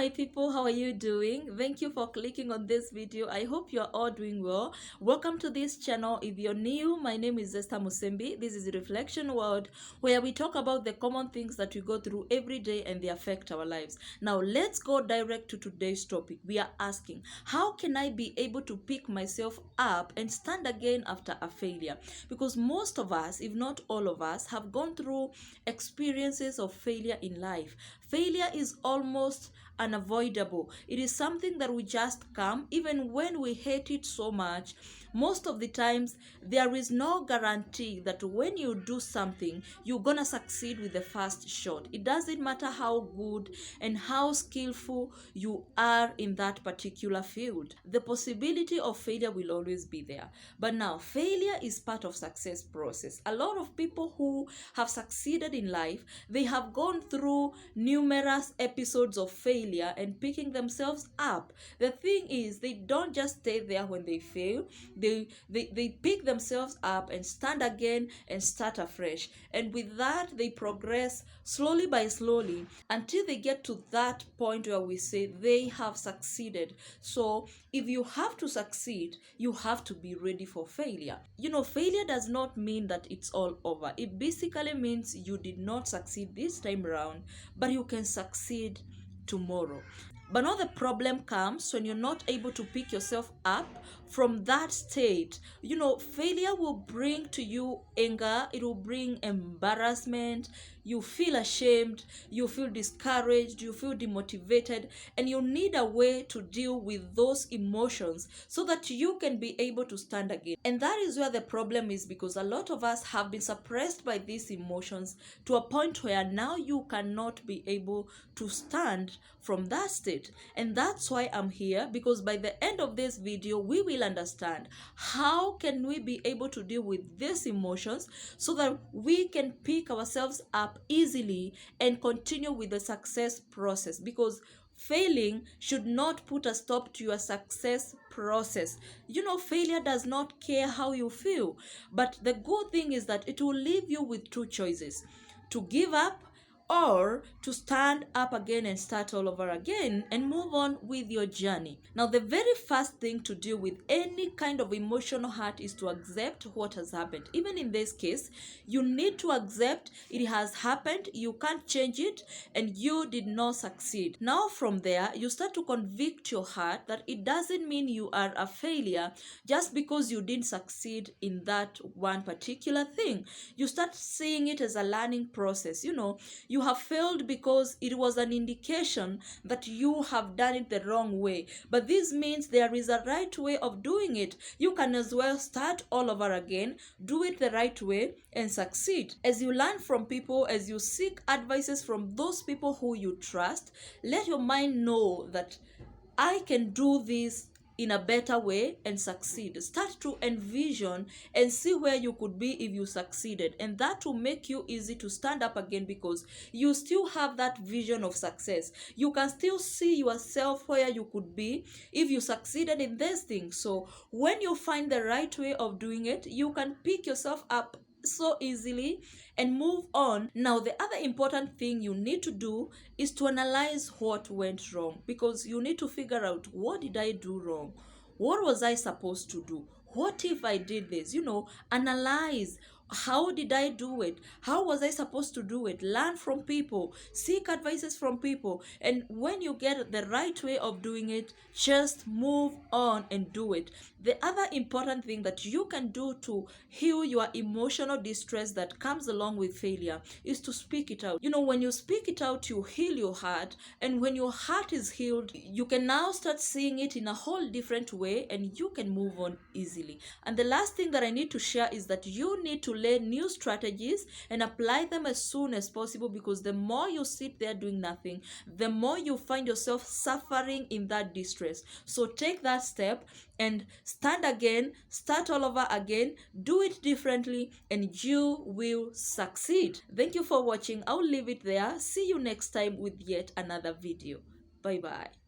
my people, how are you doing? Thank you for clicking on this video. I hope you're all doing well. Welcome to this channel. If you're new, my name is Esther Musembi. This is Reflection World, where we talk about the common things that we go through every day and they affect our lives. Now let's go direct to today's topic. We are asking, how can I be able to pick myself up and stand again after a failure? Because most of us, if not all of us, have gone through experiences of failure in life. Failure is almost unavoidable. It is something that we just come, even when we hate it so much. Most of the times, there is no guarantee that when you do something, you're gonna succeed with the first shot. It doesn't matter how good and how skillful you are in that particular field. The possibility of failure will always be there. But now, failure is part of success process. A lot of people who have succeeded in life, they have gone through numerous episodes of failure and picking themselves up. The thing is, they don't just stay there when they fail. They pick themselves up and stand again and start afresh. And with that, they progress slowly by slowly until they get to that point where we say they have succeeded. So if you have to succeed, you have to be ready for failure. Failure does not mean that it's all over. It basically means you did not succeed this time around, but you can succeed tomorrow. But now the problem comes when you're not able to pick yourself up from that state. Failure will bring to you anger, it will bring embarrassment, you feel ashamed, you feel discouraged, you feel demotivated, and you need a way to deal with those emotions so that you can be able to stand again. And that is where the problem is, because a lot of us have been suppressed by these emotions to a point where now you cannot be able to stand from that state. And that's why I'm here, because by the end of this video, we will understand how can we be able to deal with these emotions so that we can pick ourselves up easily and continue with the success process. Because failing should not put a stop to your success process. Failure does not care how you feel, but the good thing is that it will leave you with two choices: to give up or to stand up again and start all over again and move on with your journey. Now, the very first thing to deal with any kind of emotional hurt is to accept what has happened. Even in this case, you need to accept it has happened, you can't change it, and you did not succeed. Now, from there, you start to convict your heart that it doesn't mean you are a failure just because you didn't succeed in that one particular thing. You start seeing it as a learning process. You have failed because it was an indication that you have done it the wrong way. But this means there is a right way of doing it. You can as well start all over again, do it the right way, and succeed. As you learn from people, as you seek advices from those people who you trust, let your mind know that I can do this in a better way and succeed. Start to envision and see where you could be if you succeeded, and that will make you easy to stand up again, because you still have that vision of success. You can still see yourself where you could be if you succeeded in this thing. So when you find the right way of doing it, you can pick yourself up so easily and move on. Now, the other important thing you need to do is to analyze what went wrong, because you need to figure out, what did I do wrong? What was I supposed to do? What if I did this? Analyze. How did I do it? How was I supposed to do it? Learn from people, seek advices from people, and when you get the right way of doing it, just move on and do it. The other important thing that you can do to heal your emotional distress that comes along with failure is to speak it out. When you speak it out, you heal your heart, and when your heart is healed, you can now start seeing it in a whole different way, and you can move on easily. And the last thing that I need to share is that you need to learn new strategies and apply them as soon as possible, because the more you sit there doing nothing, the more you find yourself suffering in that distress. So take that step and stand again, start all over again, do it differently, and you will succeed. Thank you for watching. I'll leave it there. See you next time with yet another video. Bye bye.